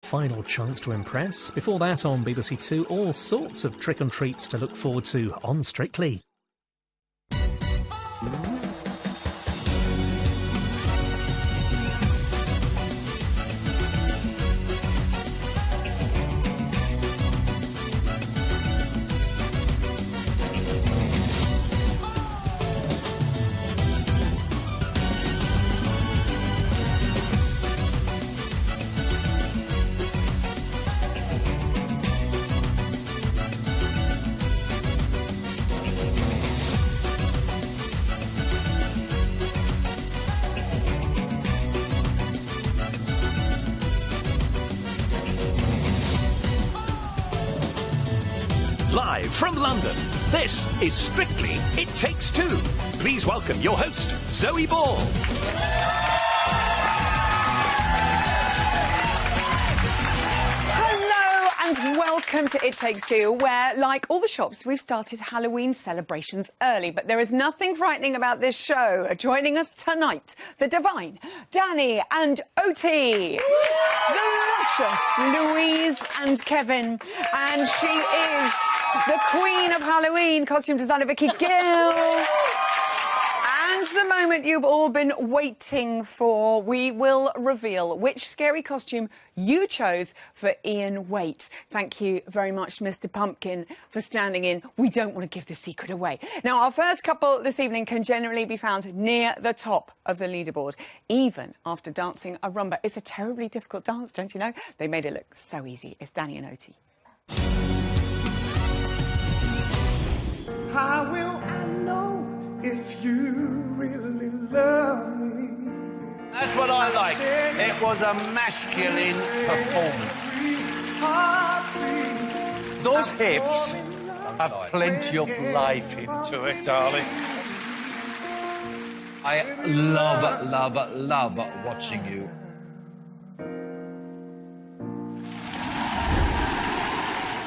final chance to impress. Before that, on BBC Two, all sorts of trick and treats to look forward to on Strictly. Live from London, this is Strictly It Takes Two. Please welcome your host, Zoe Ball. Hello and welcome to It Takes Two, where, like all the shops, we've started Halloween celebrations early. But there is nothing frightening about this show. Joining us tonight, the divine Danny and Oti, the luscious Louise and Kevin, and she is the queen of Halloween, costume designer Vicky Gill. And the moment you've all been waiting for, we will reveal which scary costume you chose for Ian Waite. Thank you very much, Mr. Pumpkin, for standing in. We don't want to give the secret away. Now, our first couple this evening can generally be found near the top of the leaderboard, even after dancing a rumba. It's a terribly difficult dance, don't you know? They made it look so easy. It's Danny and Oti. How will I know if you really love me? That's what I like. It was a masculine performance. Those hips have plenty of life into it, darling. I love watching you.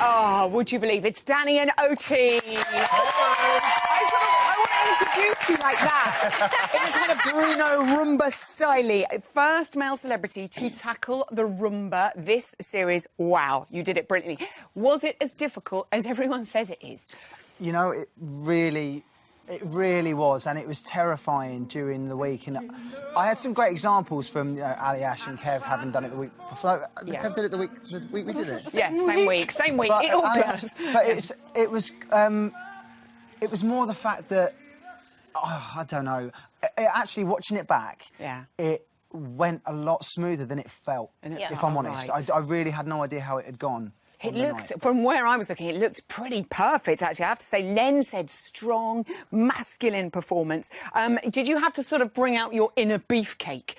Oh, would you believe it's Danny and Oti? I want to introduce you like that, in a kind of Bruno Rumba style. First male celebrity to tackle the rumba this series. Wow, you did it brilliantly. Was it as difficult as everyone says it is? You know, it really was, and it was terrifying during the week. And I had some great examples from Ali, Ash and Kev having done it the week before. Yeah. Kev did it the week we did it. Yeah, same week. But, it all blurs. But it was more the fact that, I don't know, actually watching it back, it went a lot smoother than it felt, if I'm honest. Right. I really had no idea how it had gone. It looked, from where I was looking, it looked pretty perfect, actually. I have to say, Len said strong, masculine performance. Did you have to sort of bring out your inner beefcake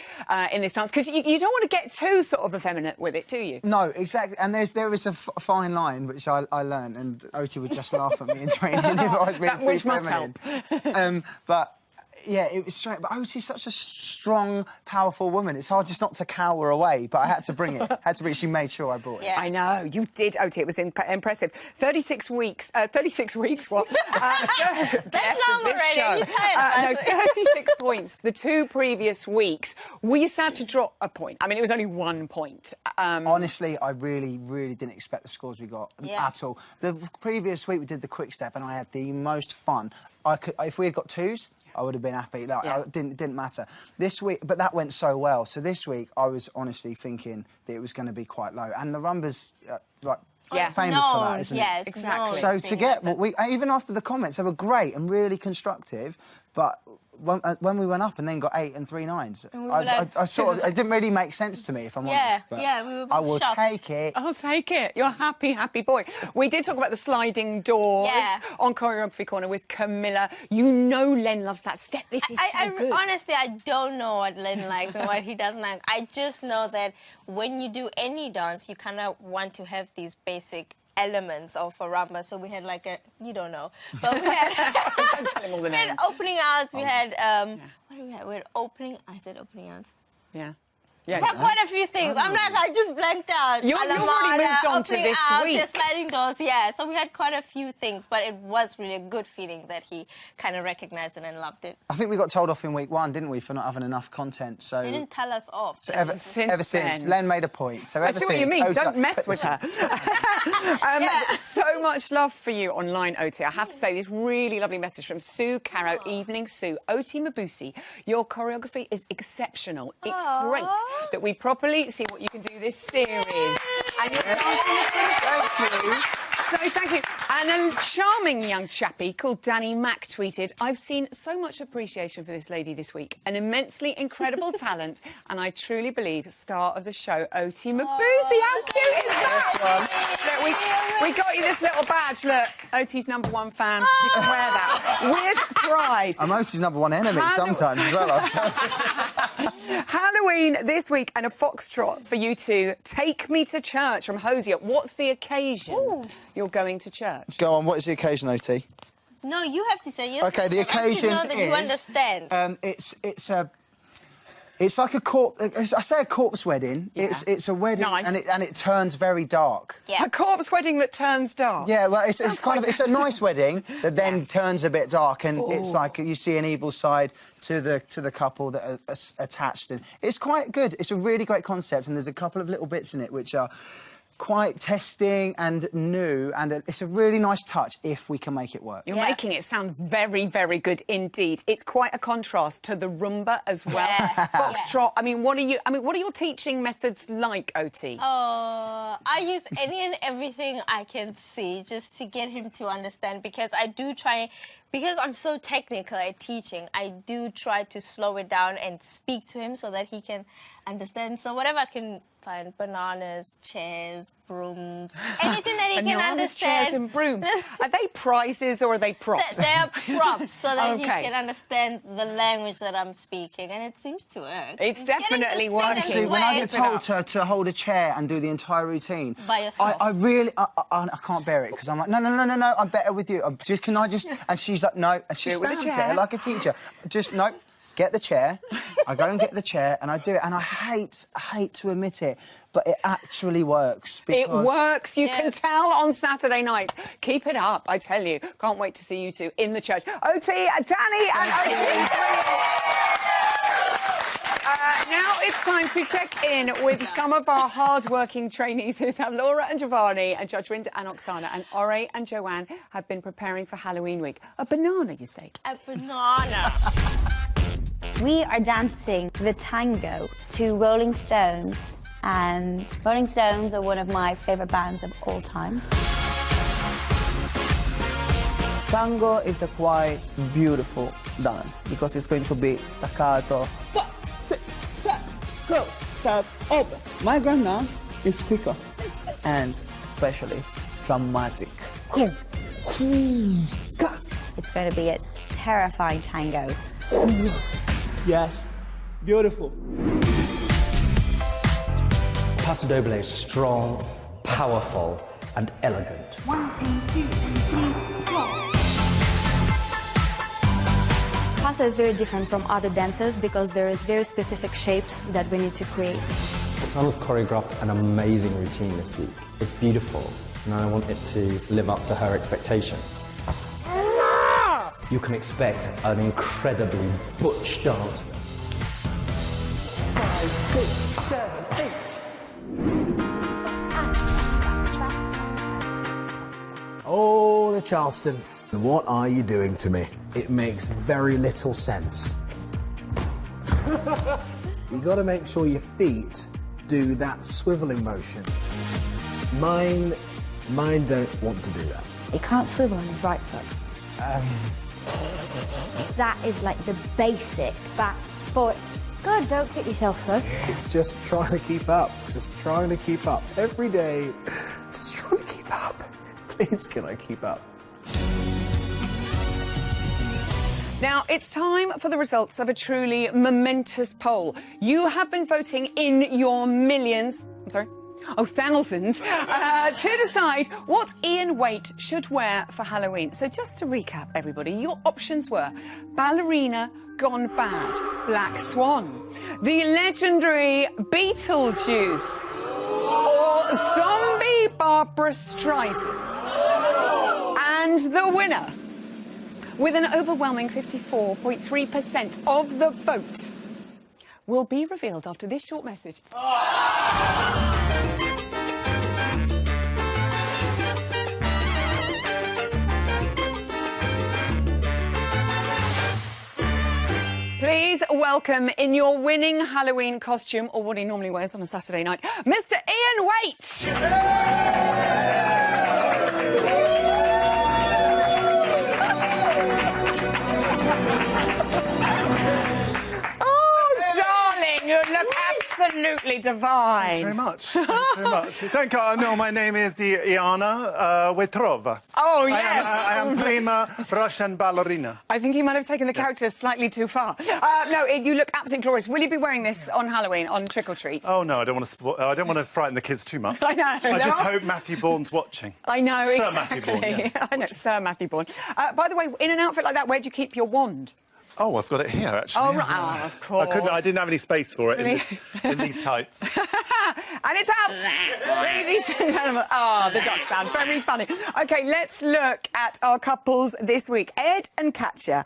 in this dance? Because you don't want to get too sort of effeminate with it, do you? No, exactly. And there is a fine line, which I learned, and Oti would just laugh at me in training if I was being too feminine. Must help. But yeah, it was straight. But Oti's such a strong, powerful woman. It's hard just not to cower away. But I had to bring it. She made sure I brought it. Yeah. I know, you did, Oti. It was impressive. 36 weeks. 36 weeks, what? That's long already. No, 36 points. The two previous weeks, we had to drop a point. I mean, it was only 1 point. Honestly, I really didn't expect the scores we got at all. The previous week we did the quick step, and I had the most fun. If we had got twos, I would have been happy. Like, it didn't matter. This week, but that went so well. So this week, I was honestly thinking that it was going to be quite low. And the rumba's famous for that, isn't it? Yeah, exactly. So to get what we, even after the comments, they were great and really constructive. But when we went up and then got 8 and 3 9s, I sort of, it didn't really make sense to me, if I'm honest. But we were both I will shocked. take it. I'll take it. You're a happy, happy boy. We did talk about the sliding doors on Choreography Corner with Camilla. You know Len loves that step. This is so good. Honestly, I don't know what Len likes and what he doesn't like. I just know that when you do any dance, you kind of want to have these basic elements of a rumba. So we had like a, you don't know, but we had, Don't tell him all the names. opening outs. We had, what do we have? We had opening, I said opening outs. Yeah. Yeah, We had quite a few things. I'm like, I just blanked out. You've already moved on to this week. The sliding doors, yeah. So we had quite a few things, but it was really a good feeling that he kind of recognised it and loved it. I think we got told off in week 1, didn't we, for not having enough content? So They didn't tell us off. So ever since, Len made a point. So I ever see what you since, mean. O's Don't like- mess with her. So much love for you online, Oti. I have to say, this really lovely message from Sue Caro. Evening, Sue. Oti Mabusi, your choreography is exceptional. It's great that we properly see what you can do this series. And you're dancing the Thank you. So thank you. And a charming young chappie called Danny Mack tweeted, I've seen so much appreciation for this lady this week. An immensely incredible talent, and I truly believe star of the show, Oti Mabusi. How cute is that? Look, we got you this little badge. Look, Oti's #1 fan. You can wear that with pride. I'm Oti's #1 enemy sometimes as well, I'll tell you. Halloween this week and a foxtrot for you two. Take Me to Church from Hosier. What's the occasion you're going to church? Go on, what is the occasion, Oti? No, you have to say. Okay, the occasion know that you understand. It's like a corpse. I say a corpse wedding. Yeah. It's a wedding, Nice. and it turns very dark. Yeah. A corpse wedding that turns dark. Yeah, well, it's a nice wedding that then turns a bit dark, and it's like you see an evil side to the couple that are attached, and it's quite good. It's a really great concept, and there's a couple of little bits in it which are quite testing and new, and it's a really nice touch if we can make it work. You're making it sound very, very good indeed. It's quite a contrast to the rumba as well. Yeah. Foxtrot. I mean, what are your teaching methods like, Oti? I use any and everything I can see just to get him to understand, because I do try, because I'm so technical at teaching, I do try to slow it down and speak to him so that he can understand. So whatever I can find, bananas, chairs, brooms, anything that he can Bananas, understand. chairs and brooms. Are they prizes or are they props? They're props so that he Okay. can understand the language that I'm speaking, and it seems to work. It's He's getting definitely to sing working. and Actually, when I sway. get told to hold a chair and do the entire routine, By yourself. I really I can't bear it, because I'm like, no, I'm better with you. Can I just? And she's like, no, and she Do it with a stands chair. there like a teacher. Just no. Get the chair. I go and get the chair and I do it, and I hate to admit it, but it actually works. It Because works. You can tell on Saturday night. Keep it up, I tell you. Can't wait to see you two in the church. Oti, Danny and Oti. Now it's time to check in with some of our hard-working trainees. Who's have Laura and Giovanni and Judge Rinda and Oksana, and Ore and Joanne have been preparing for Halloween week. A banana, you say? A banana. We are dancing the tango to Rolling Stones, and Rolling Stones are one of my favourite bands of all time. Tango is a quite beautiful dance because it's going to be staccato. Go, sub, open. My grandma is quicker and especially dramatic. It's going to be a terrifying tango. Yes, beautiful. Paso Doble is strong, powerful, and elegant. 1 and 2 and 3, 4. Paso is very different from other dances because there is very specific shapes that we need to create. Oksana's choreographed an amazing routine this week. It's beautiful, and I want it to live up to her expectation. You can expect an incredibly butch dance. 5, 6, 7, 8. Oh, the Charleston. What are you doing to me? It makes very little sense. You got to make sure your feet do that swiveling motion. Mine don't want to do that. You can't swivel on his right foot. That is like the basic back foot. God, don't hit yourself, so. Just trying to keep up. Just trying to keep up. Every day, just trying to keep up. Please, can I keep up? Now, it's time for the results of a truly momentous poll. You have been voting in your millions. I'm sorry. Oh, thousands. To decide what Ian Waite should wear for Halloween. So just to recap, everybody, your options were ballerina gone bad, Black Swan, the legendary Beetlejuice, or zombie Barbara Streisand. And the winner, with an overwhelming 54.3% of the vote, will be revealed after this short message. Please welcome, in your winning Halloween costume, or what he normally wears on a Saturday night, Mr. Ian Waite! You look absolutely divine. Thanks very much. Thanks very much. Thank you. No, my name is Iana Wetrova. Oh, yes. I am prima Russian ballerina. I think he might have taken the character slightly too far. No, you look absolutely glorious. Will you be wearing this on Halloween, on Trick or Treat? Oh, no, I don't want to frighten the kids too much. I know. I just hope Matthew Bourne's watching. I know, Sir exactly. Matthew Bourne, yeah. I know, Sir Matthew Bourne. By the way, in an outfit like that, where do you keep your wand? Oh, I've got it here, actually. Oh, right. Oh, of course. I didn't have any space for it in these tights. And it's out! Ladies and gentlemen. Oh, the duck sound. Very funny. OK, let's look at our couples this week. Ed and Katja.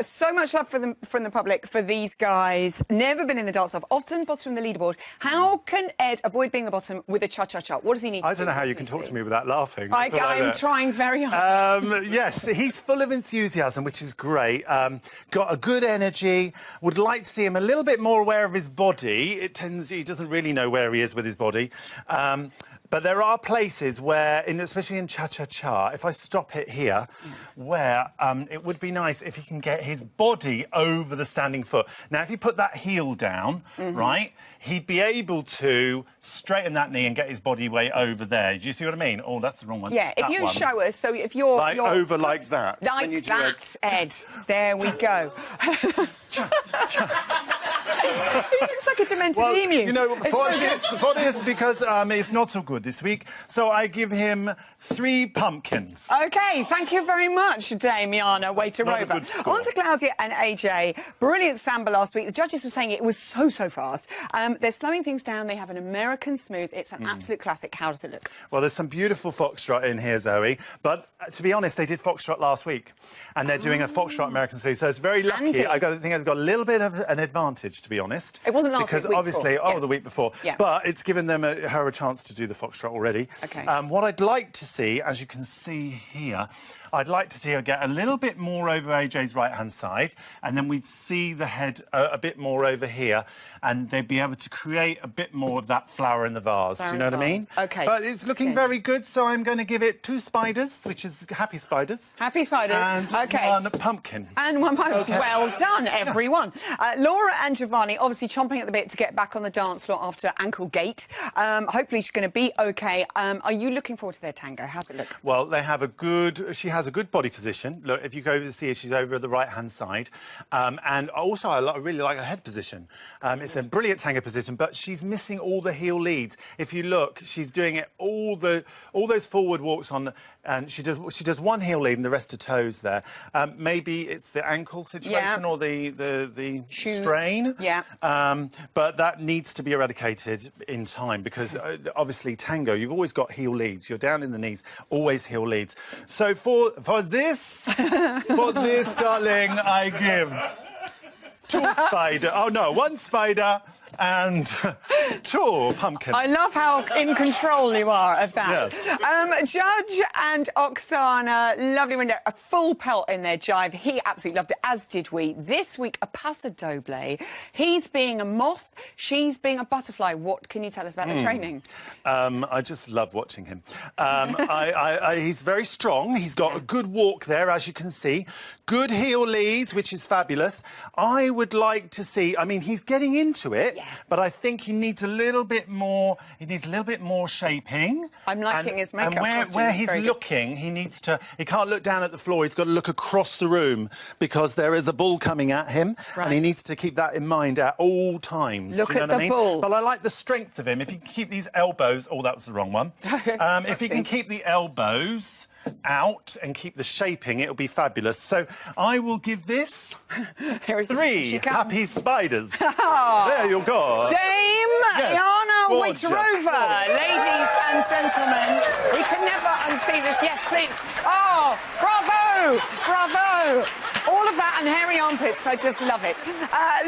So much love from the public for these guys. Never been in the dance-off. Often bottom of the leaderboard. How can Ed avoid being the bottom with a cha-cha-cha? What does he need to do? I don't know how you can talk to me without laughing. I'm trying very hard. Yes, he's full of enthusiasm, which is great. Got a good energy. Would like to see him a little bit more aware of his body. He doesn't really know where he is with his body. But there are places where, especially in cha-cha-cha, if I stop it here, where it would be nice if he can get his body over the standing foot. Now, if you put that heel down, right, he'd be able to straighten that knee and get his body weight over there. Do you see what I mean? Oh, that's the wrong one. Yeah, if you show us, so if you're... over like that. Like that, Ed. There we go. He looks like a demented emu. You know, for this, because it's not so good this week, so I give him 3 pumpkins. OK, thank you very much, Damiana Waiterova. On to Claudia and AJ. Brilliant samba last week. The judges were saying it was so fast. They're slowing things down. They have an American smooth. It's an absolute classic. How does it look? Well, there's some beautiful foxtrot in here, Zoe. But to be honest, they did foxtrot last week, and they're doing a foxtrot American smooth. So it's very lucky. I think I've got a little bit of an advantage, to be honest. It wasn't last week. Because obviously, the week before. Yeah. But it's given them her a chance to do the foxtrot already. OK. What I'd like to see, as you can see here, I'd like to see her get a little bit more over AJ's right-hand side, and then we'd see the head a bit more over here, and they'd be able to create a bit more of that flower in the vase. Do you know what I mean? OK. But it's looking very good, so I'm going to give it 2 spiders, which is happy spiders. Happy spiders. And 1 pumpkin. And 1 pumpkin. Well done, everyone. Laura and Giovanni obviously chomping at the bit to get back on the dance floor after ankle gate. Hopefully she's going to be OK. Are you looking forward to their tango? How's it look? Well, she has a good body position. Look, if you go to see her, she's over the right-hand side. And also, I really like her head position. It's a brilliant tango position, but she's missing all the heel leads. If you look, she's doing it all those forward walks on, and she does 1 heel lead and the rest are toes there. Maybe it's the ankle situation or the strain. Yeah. But that needs to be eradicated in time because obviously tango, you've always got heel leads. You're down in the knees, always heel leads. So for this, darling, I give 2 spider. Oh no, 1 spider and 2 pumpkins. I love how in control you are of that. Yes. Judge and Oksana, lovely window, a full pelt in their jive. He absolutely loved it, as did we. This week, a paso doble. He's being a moth, she's being a butterfly. What can you tell us about the training? I just love watching him. He's very strong. He's got a good walk there, as you can see. Good heel leads, which is fabulous. I would like to see... I mean, he's getting into it. but I think he needs a little bit more. He needs a little bit more shaping. I'm liking his makeup And costume. where It's he's very good. looking, he needs to. He can't look down at the floor. He's got to look across the room because there is a bull coming at him, and he needs to keep that in mind at all times. Look Do you know at what I the mean? bull. But I like the strength of him. If he can keep these elbows. Oh, that was the wrong one. If he can keep the elbows out and keep the shaping, it'll be fabulous. So I will give this 3 happy spiders. There you go. Dame Yes, Iana gorgeous. Waitrova, ladies and gentlemen. We can never unsee this. Yes, please. Oh, bravo! Bravo! All of that and hairy armpits, I just love it.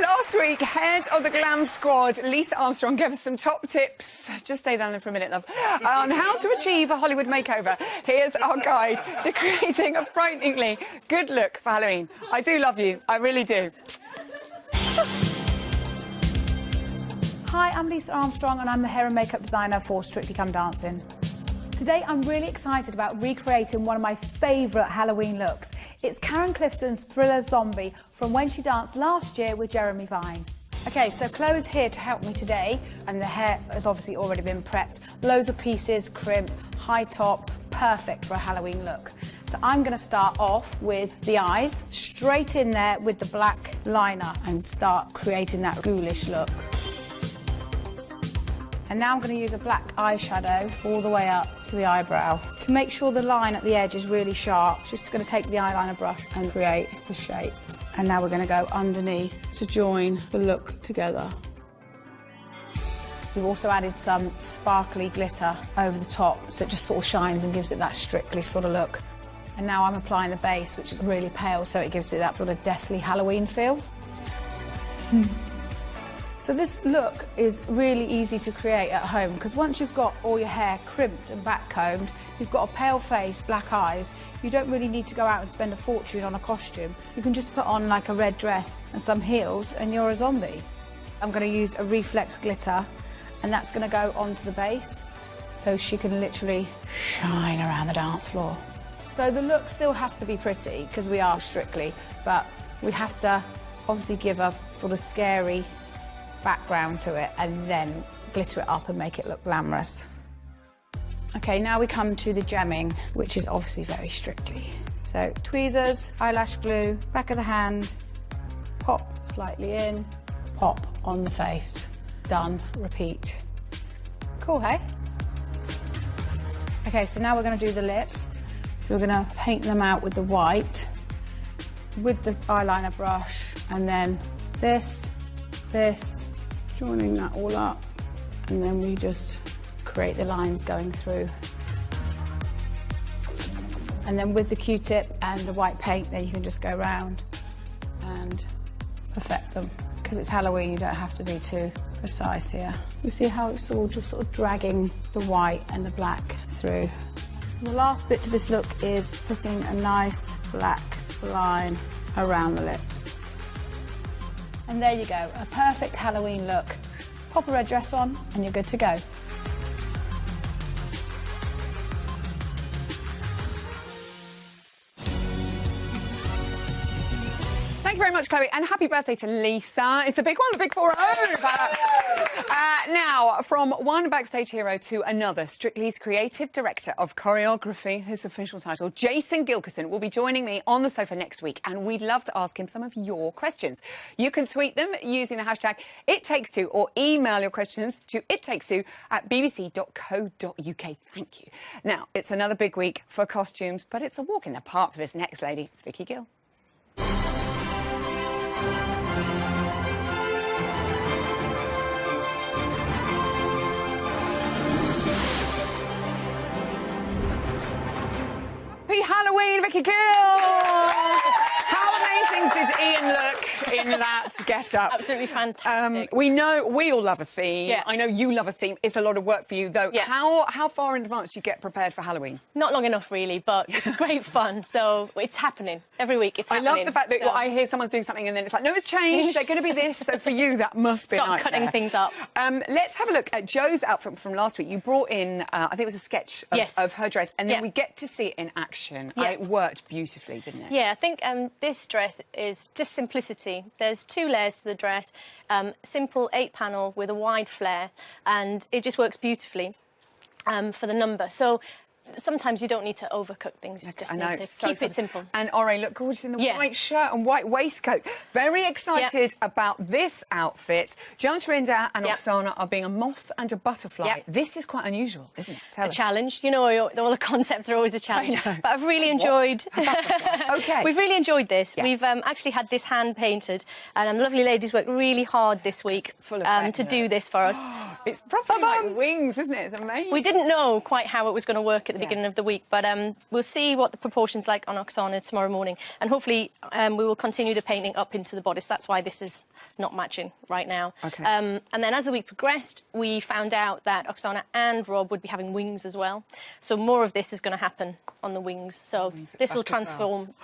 Last week, head of the glam squad, Lisa Armstrong, gave us some top tips. Just stay down there for a minute, love. On how to achieve a Hollywood makeover. Here's our guide to creating a frighteningly good look for Halloween. I do love you. I really do. Hi, I'm Lisa Armstrong and I'm the hair and makeup designer for Strictly Come Dancing. Today I'm really excited about recreating one of my favourite Halloween looks. It's Karen Clifton's Thriller Zombie from when she danced last year with Jeremy Vine. Okay, so Chloe's here to help me today, and the hair has obviously already been prepped. Loads of pieces, crimp, high top, perfect for a Halloween look. So I'm going to start off with the eyes, straight in there with the black liner and start creating that ghoulish look. And now I'm going to use a black eyeshadow all the way up to the eyebrow. To make sure the line at the edge is really sharp, just going to take the eyeliner brush and create the shape. And now we're going to go underneath to join the look together. We've also added some sparkly glitter over the top, so it just sort of shines and gives it that Strictly sort of look. And now I'm applying the base, which is really pale, so it gives it that sort of deathly Halloween feel. So this look is really easy to create at home because once you've got all your hair crimped and back-combed, you've got a pale face, black eyes, you don't really need to go out and spend a fortune on a costume. You can just put on like a red dress and some heels and you're a zombie. I'm going to use a reflex glitter and that's going to go onto the base so she can literally shine around the dance floor. So the look still has to be pretty because we are Strictly, but we have to obviously give a sort of scary background to it and then glitter it up and make it look glamorous. Okay, now we come to the gemming, which is obviously very Strictly. So tweezers, eyelash glue, back of the hand, pop slightly in, pop on the face. Done, repeat. Cool, hey? Okay, so now we're going to do the lips. So we're going to paint them out with the white, with the eyeliner brush, and then this, joining that all up, and then we just create the lines going through. And then with the Q-tip and the white paint, then you can just go around and perfect them. Because it's Halloween, you don't have to be too precise here. You see how it's all just sort of dragging the white and the black through. So the last bit to this look is putting a nice black line around the lip. And there you go, a perfect Halloween look. Pop a red dress on and you're good to go. Thank you very much, Chloe, and happy birthday to Lisa. It's the big one, the big 4-0. Now, from one backstage hero to another, Strictly's creative director of choreography, his official title, Jason Gilkison, will be joining me on the sofa next week, and we'd love to ask him some of your questions. You can tweet them using the hashtag #ItTakes2 or email your questions to ittakes2@bbc.co.uk. Thank you. Now, it's another big week for costumes, but it's a walk in the park for this next lady. It's Vicky Gill. Happy Halloween, Vicky Gill! How amazing did Ian look in that get-up? Absolutely fantastic. We know we all love a theme. Yeah. I know you love a theme. It's a lot of work for you, though. Yeah. How far in advance do you get prepared for Halloween? Not long enough, really, but it's great fun. So it's happening. Every week it's happening. I love the fact that I hear someone's doing something and then it's like, no, it's changed. They're going to be this. So for you, that must be a Start nightmare. cutting things up. Let's have a look at Joe's outfit from last week. You brought in, I think it was a sketch of her dress, and then we get to see it in action. Yeah. It worked beautifully, didn't it? Yeah, I think this dress is just simplicity, there's 2 layers to the dress, simple 8-panel with a wide flare, and it just works beautifully for the number. So sometimes you don't need to overcook things. You just need to keep it simple. And Ore looked gorgeous in the white shirt and white waistcoat. Very excited about this outfit. Janta and Oksana are being a moth and a butterfly. This is quite unusual, isn't it? Tell us. Challenge. You know, all the concepts are always a challenge. But I've really enjoyed... Okay. We've really enjoyed this. We've actually had this hand-painted, and lovely ladies worked really hard this week to do this for us. It's properly like wings, isn't it? It's amazing. We didn't know quite how it was going to work at the beginning of the week, but we'll see what the proportion's like on Oksana tomorrow morning, and hopefully we will continue the painting up into the bodice. That's why this is not matching right now. Okay. And then as the week progressed, we found out that Oksana and Rob would be having wings as well. So more of this is going to happen on the wings. So this will transform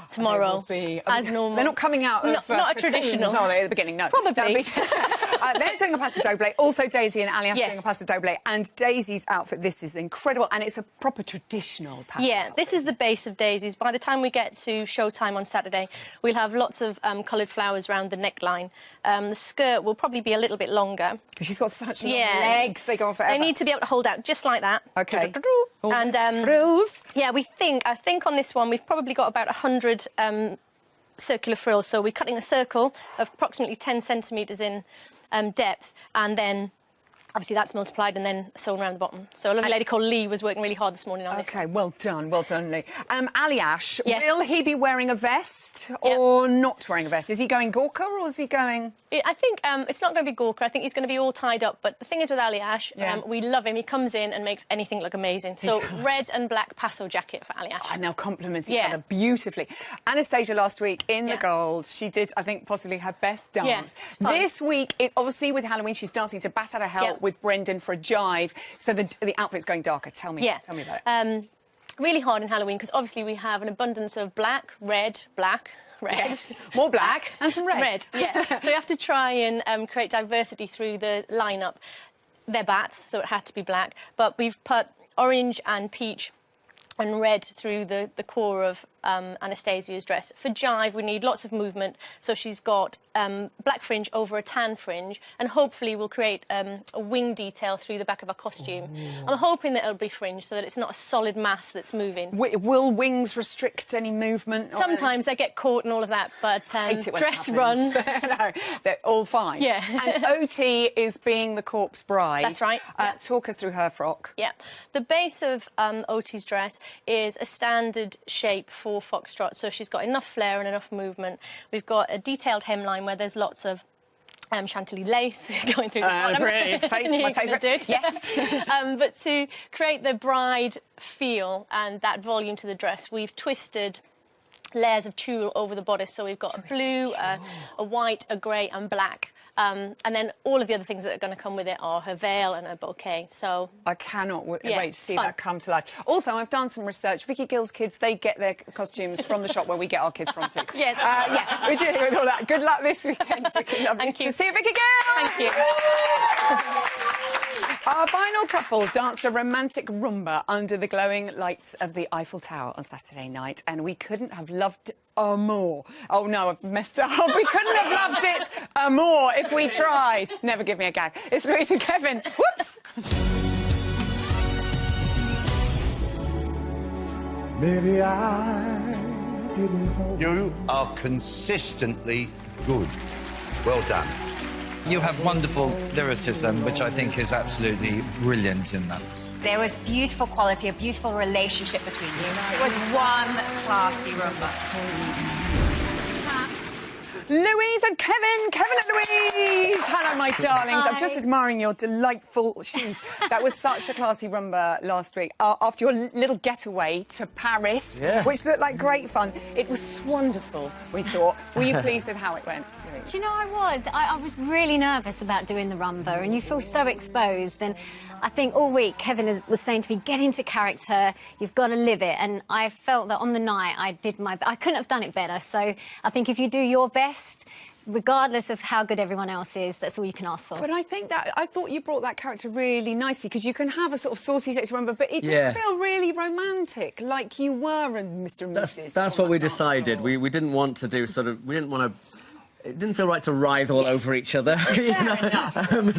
tomorrow as normal. They're not coming out of not a traditional, are they, at the beginning? No. Probably. They're doing a pasta doble. Also, Daisy and Aliash doing a pasta doble. And Daisy's outfit, this is incredible, and it's a proper traditional pasta. Yeah, this is the base of Daisy's. By the time we get to showtime on Saturday, we'll have lots of coloured flowers around the neckline. The skirt will probably be a little bit longer. She's got such long legs, they go on forever. They need to be able to hold out just like that. Okay. And frills. Yeah, I think on this one we've probably got about 100 circular frills. So we're cutting a circle of approximately 10 centimetres in depth, and then obviously that's multiplied and then sewn around the bottom. So a lovely lady called Lee was working really hard this morning on this. Okay, well done, Lee. Aliash, Yes. will he be wearing a vest or not wearing a vest? Is he going Gorka or is he going... I think it's not going to be Gorka. I think he's going to be all tied up. But the thing is with Aliash, we love him. He comes in and makes anything look amazing. So red and black passo jacket for Aliash. And they'll complement each other beautifully. Anastasia last week in the gold, she did, I think, possibly her best dance. This week, obviously with Halloween, she's dancing to Bat Out of Hell with Brendan for a jive. So the outfit's going darker. Tell me about it. Really hard in Halloween because obviously we have an abundance of black, red, black. Red. Yes, more black and some red. Yeah. So we have to try and create diversity through the lineup. They're bats, so it had to be black. But we've put orange and peach and red through the core of Anastasia's dress. For jive, we need lots of movement. So she's got black fringe over a tan fringe, and hopefully we'll create a wing detail through the back of her costume. I'm hoping that it'll be fringe so that it's not a solid mass that's moving. Will wings restrict any movement? Sometimes they get caught and all of that, but dress run. No, they're all fine. Yeah. And OT is being the corpse bride. That's right. Talk us through her frock. Yeah. The base of OT's dress is a standard shape for foxtrot, so she's got enough flare and enough movement. We've got a detailed hemline where there's lots of chantilly lace going through the bottom. Brilliant. Face, my favourite. Yes. But to create the bride feel and that volume to the dress, we've twisted layers of tulle over the bodice. So we've got a blue, a white, a grey and black. And then all of the other things that are going to come with it are her veil and her bouquet. So I cannot wait to see that come to life. Also, I've done some research. Vicky Gill's kids, they get their costumes from the shop where we get our kids from too. Yes. We're dealing with all that. Good luck this weekend, Vicky. Lovely Thank you. to see you, Vicky Gill. Thank you. Our final couple danced a romantic rumba under the glowing lights of the Eiffel Tower on Saturday night, and we couldn't have loved more. Oh no, I've messed up. We couldn't have loved it more if we tried. Never give me a gag. It's Louise and Kevin. Whoops. Maybe I didn't hope. You are consistently good. Well done. You have wonderful lyricism, which I think is absolutely brilliant in that. There was beautiful quality, a beautiful relationship between you. It was one classy rumba. Louise and Kevin. Kevin and Louise. Hello, my darlings. Hi. I'm just admiring your delightful shoes. That was such a classy rumba last week. After your little getaway to Paris, which looked like great fun. It was wonderful, we thought. Were you pleased with how it went? Do you know, I was really nervous about doing the rumba, and you feel so exposed. And I think all week Kevin was saying to me, get into character, you've got to live it. And I felt that on the night I couldn't have done it better. So I think if you do your best, regardless of how good everyone else is, that's all you can ask for. But I thought you brought that character really nicely, because you can have a sort of saucy, sexy rumba, but it didn't feel really romantic, like you were in Mr. and Mrs. That's what we decided. We didn't want to do we didn't want to it didn't feel right to writhe all over each other. You know?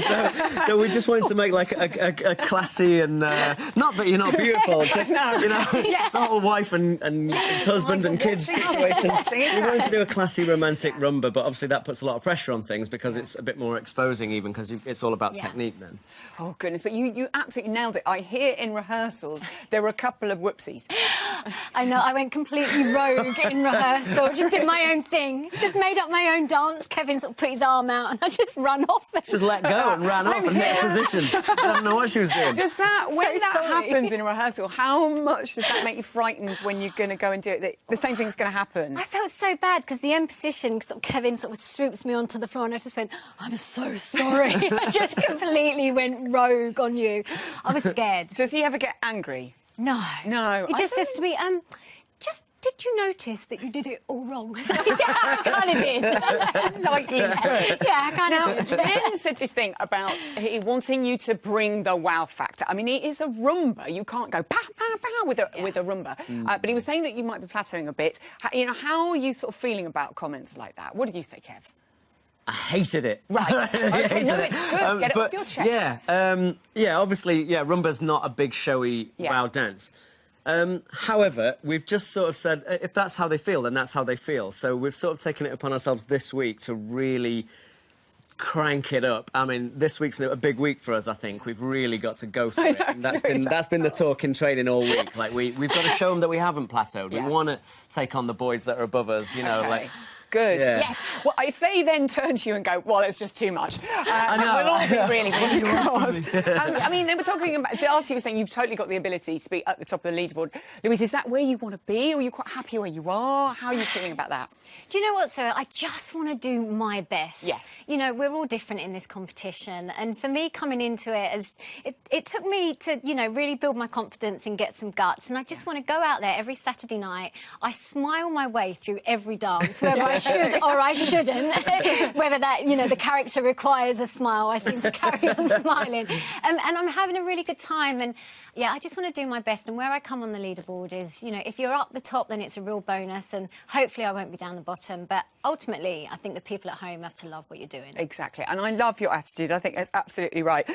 So we just wanted to make like a classy and not that you're not beautiful, just you know, the whole wife and husband and kids situation. We wanted to do a classy romantic rumba, but obviously that puts a lot of pressure on things because it's a bit more exposing, even because it's all about technique then. Oh goodness, but you absolutely nailed it. I hear in rehearsals there were a couple of whoopsies. I know, I went completely rogue in rehearsal, just did my own thing, just made up my own dance. Kevin sort of put his arm out and I just ran off. Just let go and ran off and hit a position. I don't know what she was doing. Does that, when that happens in rehearsal, how much does that make you frightened when you're going to go and do it, that the same thing's going to happen? I felt so bad because the end position, Kevin sort of swoops me onto the floor and I just went, I'm so sorry. I just completely went rogue on you. I was scared. Does he ever get angry? No. No. He just says to me, did you notice that you did it all wrong? Yeah, I kind of did. Yeah, I kind of did. Ben said this thing about he wanting you to bring the wow factor. I mean, it is a rumba. You can't go pow, pow, pow with a rumba. But he was saying that you might be plateauing a bit. You know, how are you sort of feeling about comments like that? What did you say, Kev? I hated it. Right. Okay, no, it's good. Get it off your chest. Yeah, obviously, rumba's not a big, showy wow dance. However, we've just sort of said, if that's how they feel, then that's how they feel. So we've sort of taken it upon ourselves this week to really crank it up. I mean, this week's a big week for us, I think. We've really got to go for it. And that's been the talk in training all week. Like, we've got to show them that we haven't plateaued. We want to take on the boys that are above us, you know, like... Good. Yeah. Yes. Well, if they then turn to you and go, well, it's just too much, I know. We'll all be really cross. I mean, they were talking about... Darcy was saying you've totally got the ability to be at the top of the leaderboard. Louise, is that where you want to be, or are you quite happy where you are? How are you feeling about that? Do you know what, Sarah? I just want to do my best. Yes. You know, we're all different in this competition. And for me, coming into it, it took me to, you know, really build my confidence and get some guts. And I just want to go out there every Saturday night. I smile my way through every dance, whether I should or I shouldn't. Whether that, you know, the character requires a smile, I seem to carry on smiling. And I'm having a really good time. And, yeah, I just want to do my best. And where I come on the leaderboard is, you know, if you're up the top, then it's a real bonus. And hopefully I won't be down the bottom. But ultimately, I think the people at home have to love what you're doing. Exactly. And I love your attitude. I think that's absolutely right.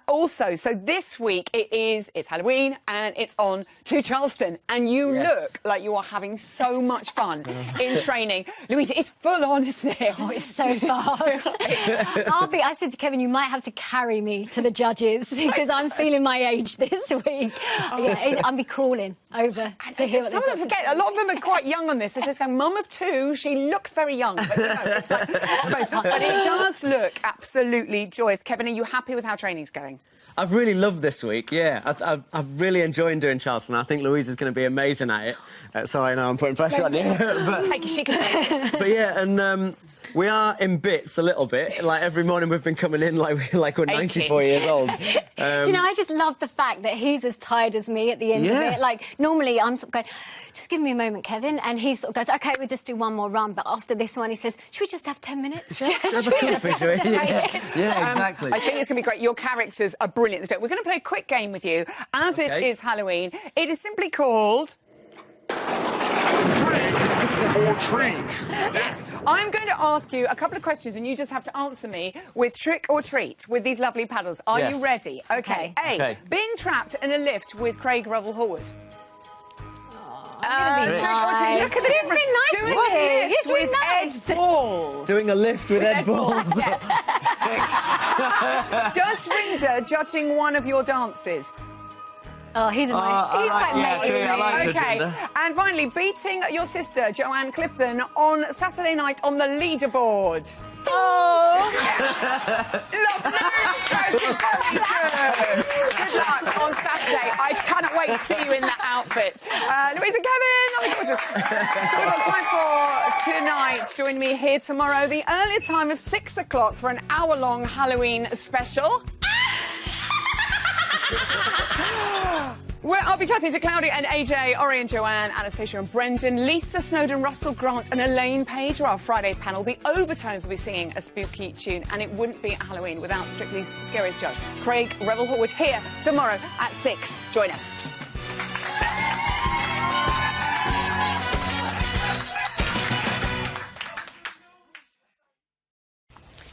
Also, so this week it's Halloween and it's on to Charleston. And you look like you are having so much fun in training. Louise, it's full on, isn't it? Oh, it's so fast. I said to Kevin, you might have to carry me to the judges because I'm feeling my age this week. Yeah, I'll be crawling over to hear what some of them forget. A lot of them are quite young on this. They're just going, Mum of two, she looks very young. But, no, it's like, but it does look absolutely joyous. Kevin, are you happy with how training's going? I've really loved this week, yeah. I'm really enjoying doing Charleston. I think Louise is going to be amazing at it. Sorry, I know I'm putting pressure on you. Take a chicken. But yeah, and we are in bits a little bit. Like, every morning we've been coming in like we're 94 years old. Do you know, I just love the fact that he's as tired as me at the end of it. Like, normally I'm sort of going, just give me a moment, Kevin. And he sort of goes, OK, we'll just do one more run. But after this one, he says, should we just have 10 minutes? Yeah, exactly. I think it's going to be great. Your characters are brilliant. We're going to play a quick game with you. As it is Halloween, it is simply called... Trick or treat. Yes. I'm going to ask you a couple of questions and you just have to answer me with trick or treat with these lovely paddles. Are you ready? OK. A. Being trapped in a lift with Craig Revel-Horwood. Trick or treat. Look at the difference. Doing a lift with Ed Balls. Doing a lift with Ed Balls. Judge Rinder judging one of your dances. Oh, he's quite amazing. I like OK. And finally, beating your sister, Joanne Clifton, on Saturday night on the leaderboard. Oh! Lovely! Good luck on Saturday. I cannot wait to see you in that outfit. Louise and Kevin, oh, gorgeous. So we've got time for tonight. Join me here tomorrow, the early time of 6 o'clock for an hour-long Halloween special. Where I'll be chatting to Claudia and AJ, Ori and Joanne, Anastasia and Brendan, Lisa Snowden, Russell Grant and Elaine Page are our Friday panel. The Overtones will be singing a spooky tune, and it wouldn't be Halloween without Strictly Scariest judge, Craig Revel-Horwood, here tomorrow at 6. Join us.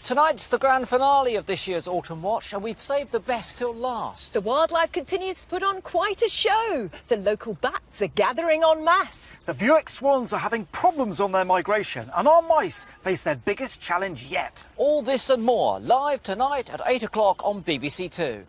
Tonight's the grand finale of this year's Autumn Watch, and we've saved the best till last. The wildlife continues to put on quite a show. The local bats are gathering en masse. The Buick swans are having problems on their migration, and our mice face their biggest challenge yet. All this and more live tonight at 8 o'clock on BBC Two.